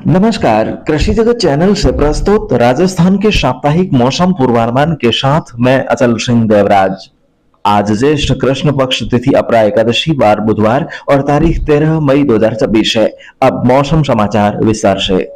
नमस्कार, कृषि जगत चैनल से प्रस्तुत राजस्थान के साप्ताहिक मौसम पूर्वानुमान के साथ मैं अचल सिंह देवराज। आज ज्येष्ठ कृष्ण पक्ष तिथि अपरा एकादशी वार बुधवार और तारीख 13 मई 2026 है। अब मौसम समाचार विस्तार से।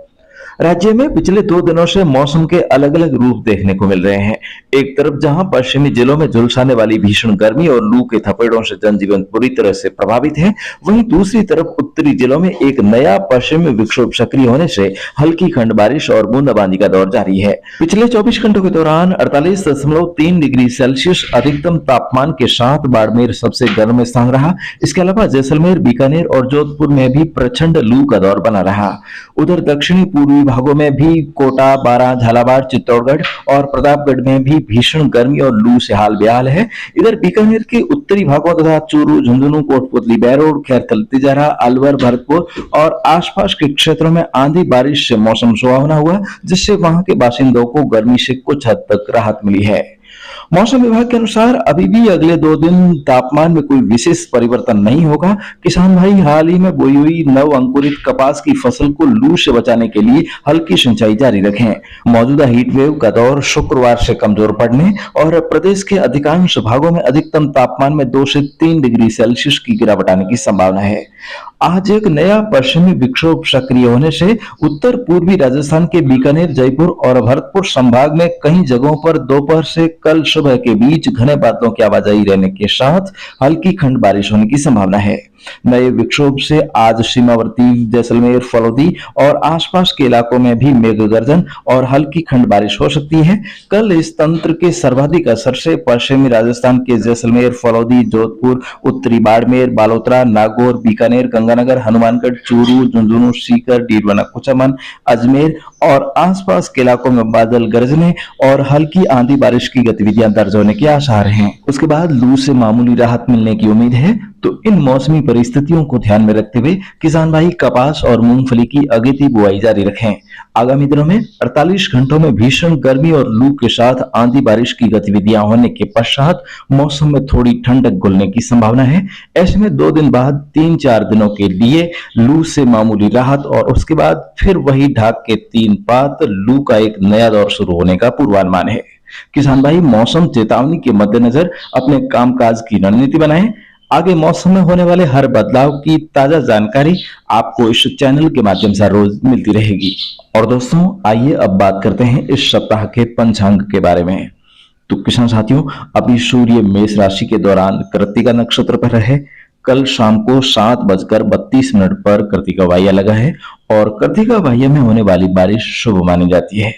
राज्य में पिछले 2 दिनों से मौसम के अलग अलग रूप देखने को मिल रहे हैं। एक तरफ जहां पश्चिमी जिलों में झुलसाने वाली भीषण गर्मी और लू के थपेड़ों से जनजीवन बुरी तरह से प्रभावित है, वहीं दूसरी तरफ उत्तरी जिलों में एक नया पश्चिमी विक्षोभ सक्रिय होने से हल्की खंड बारिश और बूंदाबांदी का दौर जारी है। पिछले 24 घंटों के दौरान 48.3 डिग्री सेल्सियस अधिकतम तापमान के साथ बाड़मेर सबसे गर्म स्थान रहा। इसके अलावा जैसलमेर, बीकानेर और जोधपुर में भी प्रचंड लू का दौर बना रहा। उधर दक्षिणी पूर्वी भागों में भी कोटा, बारां, झालावाड़, चित्तौड़गढ़ और प्रतापगढ़ में भी भीषण गर्मी और लू से हाल बेहाल है। इधर बीकानेर के उत्तरी भागों तथा चूरू, झुंझुनू, कोटपुतली, बैरोड, खैरथल, तिजारा, अलवर, भरतपुर और आसपास के क्षेत्रों में आंधी बारिश से मौसम सुहावना हुआ, जिससे वहां के बासिंदों को गर्मी से कुछ हद तक राहत मिली है। मौसम विभाग के अनुसार अभी भी अगले 2 दिन तापमान में कोई विशेष परिवर्तन नहीं होगा। किसान भाई हाल ही में बोई हुई नव अंकुरित कपास की फसल को लू से बचाने के लिए हल्की सिंचाई जारी रखें। मौजूदा हीट वेव का दौर शुक्रवार से कमजोर पड़ने और प्रदेश के अधिकांश भागों में अधिकतम तापमान में 2 से 3 डिग्री सेल्सियस की गिरावट आने की संभावना है। आज एक नया पश्चिमी विक्षोभ सक्रिय होने से उत्तर पूर्वी राजस्थान के बीकानेर, जयपुर और भरतपुर संभाग में कई जगहों पर दोपहर से कल सुबह के बीच घने बादलों की आवाजाही रहने के साथ हल्की खंड बारिश होने की संभावना है। नए विक्षोभ से आज सीमावर्ती जैसलमेर, फलौदी और आसपास के इलाकों में भी मेघ गर्जन और हल्की खंड बारिश हो सकती है। कल इस तंत्र के सर्वाधिक असर से पश्चिमी राजस्थान के जैसलमेर, फलौदी, जोधपुर, उत्तरी बाड़मेर, बालोतरा, नागौर, बीकानेर, गंगानगर, हनुमानगढ़, चूरू, झुंझुनू, सीकर, डीडवाना, कुचामन, अजमेर और आसपास के इलाकों में बादल गरजने और हल्की आंधी बारिश की गतिविधियां दर्ज होने के आसार हैं। उसके बाद लू से मामूली राहत मिलने की उम्मीद है। तो इन मौसमी परिस्थितियों को ध्यान में रखते हुए किसान भाई कपास और मूंगफली की अगेती बुआई जारी रखें। आगामी दिनों में 48 घंटों में भीषण गर्मी और लू के साथ आंधी बारिश की गतिविधियां होने के पश्चात मौसम में थोड़ी ठंडक घुलने की संभावना है। ऐसे में 2 दिन बाद 3-4 दिनों के लिए लू से मामूली राहत और उसके बाद फिर वही ढाक के 3 पात लू का एक नया दौर शुरू होने का पूर्वानुमान है। किसान भाई मौसम चेतावनी के मद्देनजर अपने कामकाज की रणनीति बनाएं। आगे मौसम में होने वाले हर बदलाव की ताजा जानकारी आपको इस चैनल के माध्यम से रोज मिलती रहेगी। और दोस्तों, आइए अब बात करते हैं इस सप्ताह के पंचांग के बारे में। तो किसान साथियों, अभी सूर्य मेष राशि के दौरान कृत्तिका नक्षत्र पर है। कल शाम को 7:32 पर कृत्तिका वाह्य लगा है और कृत्तिका वाह्य में होने वाली बारिश शुभ मानी जाती है।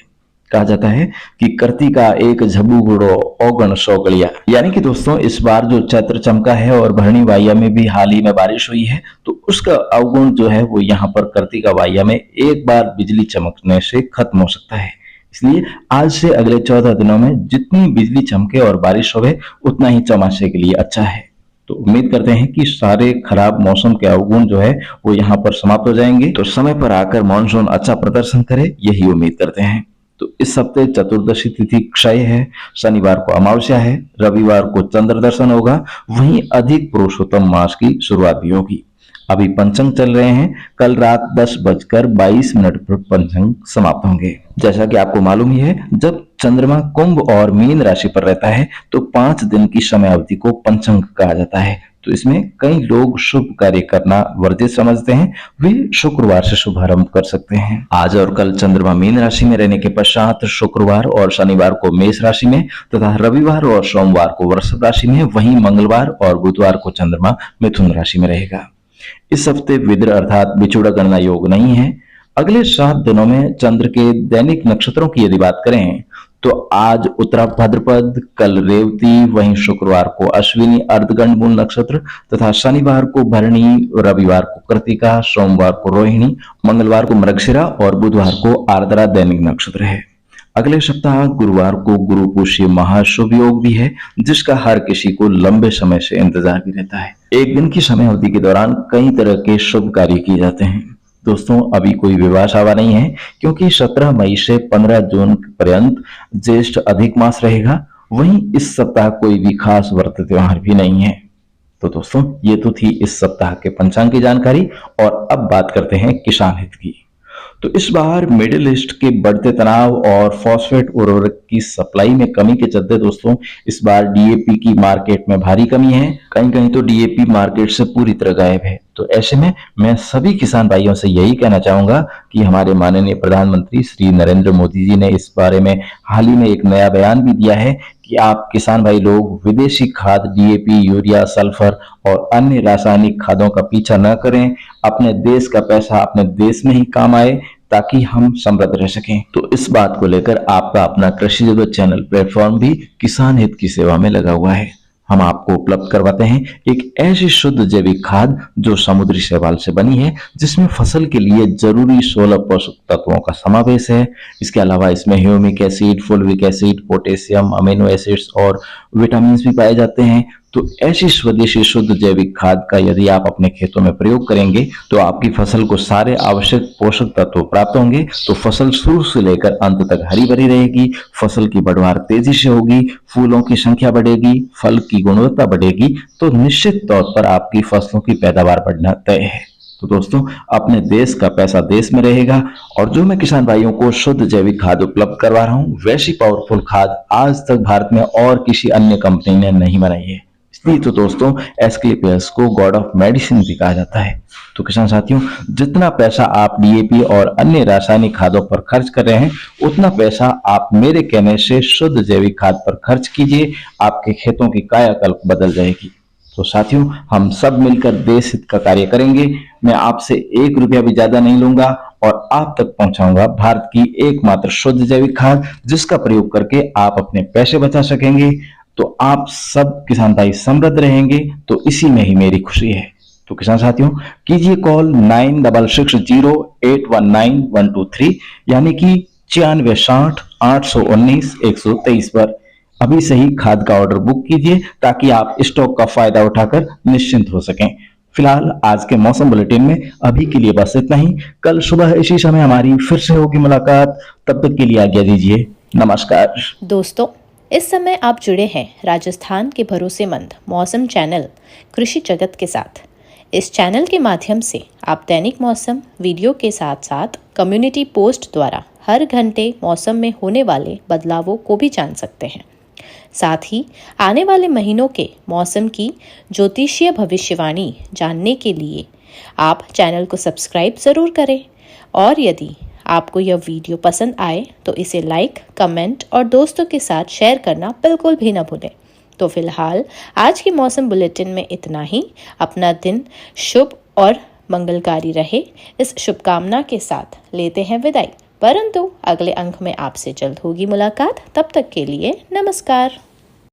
कहा जाता है कि कृत्तिका एक झब्बू गुड़ो औगण सौगड़िया, यानी कि दोस्तों इस बार जो चैत्र चमका है और भरणी वाह्य में भी हाल ही में बारिश हुई है, तो उसका अवगुण जो है वो यहाँ पर कृत्तिका वाह्य में एक बार बिजली चमकने से खत्म हो सकता है। इसलिए आज से अगले 14 दिनों में जितनी बिजली चमके और बारिश होवे उतना ही चौमासे के लिए अच्छा है। तो उम्मीद करते हैं कि सारे खराब मौसम के अवगुण जो है वो यहाँ पर समाप्त हो जाएंगे, तो समय पर आकर मानसून अच्छा प्रदर्शन करे, यही उम्मीद करते हैं। तो इस हफ्ते चतुर्दशी तिथि क्षय है, शनिवार को अमावस्या है, रविवार को चंद्र दर्शन होगा, वहीं अधिक पुरुषोत्तम मास की शुरुआत भी होगी। अभी पंचंग चल रहे हैं। कल रात 10:22 पर पंचंग समाप्त होंगे। जैसा कि आपको मालूम ही है, जब चंद्रमा कुंभ और मीन राशि पर रहता है तो 5 दिन की समय अवधि को पंचंग कहा जाता है। तो इसमें कई लोग शुभ कार्य करना वर्जित समझते हैं, वे शुक्रवार से शुभारंभ कर सकते हैं। आज और कल चंद्रमा मीन राशि में रहने के पश्चात शुक्रवार और शनिवार को मेष राशि में तथा रविवार और सोमवार को वृषभ राशि में, वहीं मंगलवार और बुधवार को चंद्रमा मिथुन राशि में रहेगा। इस हफ्ते विद्र अर्थात बिछुड़ा गणना योग नहीं है। अगले 7 दिनों में चंद्र के दैनिक नक्षत्रों की यदि बात करें तो आज उत्तरा भाद्रपद, कल रेवती, वहीं शुक्रवार को अश्विनी अर्धगंड मूल नक्षत्र तथा शनिवार को भरणी, रविवार को कृतिका, सोमवार को रोहिणी, मंगलवार को मृगशिरा और बुधवार को आर्द्रा दैनिक नक्षत्र है। अगले सप्ताह गुरुवार को गुरु पुष्य महाशुभ योग भी है, जिसका हर किसी को लंबे समय से इंतजार भी रहता है। एक दिन की समय अवधि के दौरान कई तरह के शुभ कार्य किए जाते हैं। दोस्तों, अभी कोई विवाह शावा नहीं है, क्योंकि 17 मई से 15 जून पर्यंत ज्येष्ठ अधिक मास रहेगा। वहीं इस सप्ताह कोई भी खास व्रत त्योहार भी नहीं है। तो दोस्तों, ये तो थी इस सप्ताह के पंचांग की जानकारी। और अब बात करते हैं किसान हित की। तो इस बार मिडिल ईस्ट के बढ़ते तनाव और फॉस्फेट उर्वरक की सप्लाई में कमी के चलते दोस्तों इस बार डीएपी की मार्केट में भारी कमी है। कहीं कहीं तो डीएपी मार्केट से पूरी तरह गायब है। तो ऐसे में मैं सभी किसान भाइयों से यही कहना चाहूंगा कि हमारे माननीय प्रधानमंत्री श्री नरेंद्र मोदी जी ने इस बारे में हाल ही में एक नया बयान भी दिया है कि आप किसान भाई लोग विदेशी खाद डीएपी, यूरिया, सल्फर और अन्य रासायनिक खादों का पीछा न करें। अपने देश का पैसा अपने देश में ही काम आए ताकि हम समृद्ध रह सकें। तो इस बात को लेकर आपका अपना कृषि जगत चैनल प्लेटफॉर्म भी किसान हित की सेवा में लगा हुआ है। हम आपको उपलब्ध करवाते हैं एक ऐसी शुद्ध जैविक खाद जो समुद्री शैवाल से बनी है, जिसमें फसल के लिए जरूरी 16 पोषक तत्वों का समावेश है। इसके अलावा इसमें humic acid, फुलविक acid, potassium, amino acids और विटामिन भी पाए जाते हैं। तो ऐसी स्वदेशी शुद्ध जैविक खाद का यदि आप अपने खेतों में प्रयोग करेंगे तो आपकी फसल को सारे आवश्यक पोषक तत्व प्राप्त होंगे। तो फसल शुरू से लेकर अंत तक हरी भरी रहेगी, फसल की बढ़वार तेजी से होगी, फूलों की संख्या बढ़ेगी, फल की गुणवत्ता बढ़ेगी। तो निश्चित तौर पर आपकी फसलों की पैदावार बढ़ना तय है। तो दोस्तों अपने देश का पैसा देश में रहेगा। और जो मैं किसान भाइयों को शुद्ध जैविक खाद उपलब्ध करवा रहा हूं वैसी पावरफुल खाद आज तक भारत में और किसी अन्य कंपनी ने नहीं बनाई है। इसलिए तो दोस्तों एस्क्लेपियस को गॉड ऑफ मेडिसिन भी कहा जाता है। तो किसान साथियों जितना पैसा आप डीएपी और अन्य रासायनिक खादों पर खर्च कर रहे हैं उतना पैसा आप मेरे कहने से शुद्ध जैविक खाद पर खर्च कीजिए, आपके खेतों की कायाकल्प बदल जाएगी। तो साथियों हम सब मिलकर देश हित का कार्य करेंगे। मैं आपसे 1 रुपया भी ज्यादा नहीं लूंगा और आप तक पहुंचाऊंगा भारत की एकमात्र शुद्ध जैविक खाद, जिसका प्रयोग करके आप अपने पैसे बचा सकेंगे। तो आप सब किसान भाई समृद्ध रहेंगे, तो इसी में ही मेरी खुशी है। तो किसान साथियों कीजिए कॉल 9660819123 यानी कि 9660819123 पर। अभी से ही खाद का ऑर्डर बुक कीजिए ताकि आप स्टॉक का फायदा उठाकर निश्चिंत हो सकें। फिलहाल आज के मौसम बुलेटिन में अभी के लिए बस इतना ही। कल सुबह इसी समय हमारी फिर से होगी मुलाकात। तब तक के लिए आज्ञा दीजिए। नमस्कार दोस्तों, इस समय आप जुड़े हैं राजस्थान के भरोसेमंद मौसम चैनल कृषि जगत के साथ। इस चैनल के माध्यम से आप दैनिक मौसम वीडियो के साथ साथ कम्युनिटी पोस्ट द्वारा हर घंटे मौसम में होने वाले बदलावों को भी जान सकते हैं। साथ ही आने वाले महीनों के मौसम की ज्योतिषीय भविष्यवाणी जानने के लिए आप चैनल को सब्सक्राइब जरूर करें। और यदि आपको यह वीडियो पसंद आए तो इसे लाइक, कमेंट और दोस्तों के साथ शेयर करना बिल्कुल भी न भूलें। तो फिलहाल आज के मौसम बुलेटिन में इतना ही। अपना दिन शुभ और मंगलकारी रहे, इस शुभकामना के साथ लेते हैं विदाई। परंतु अगले अंक में आपसे जल्द होगी मुलाकात। तब तक के लिए नमस्कार।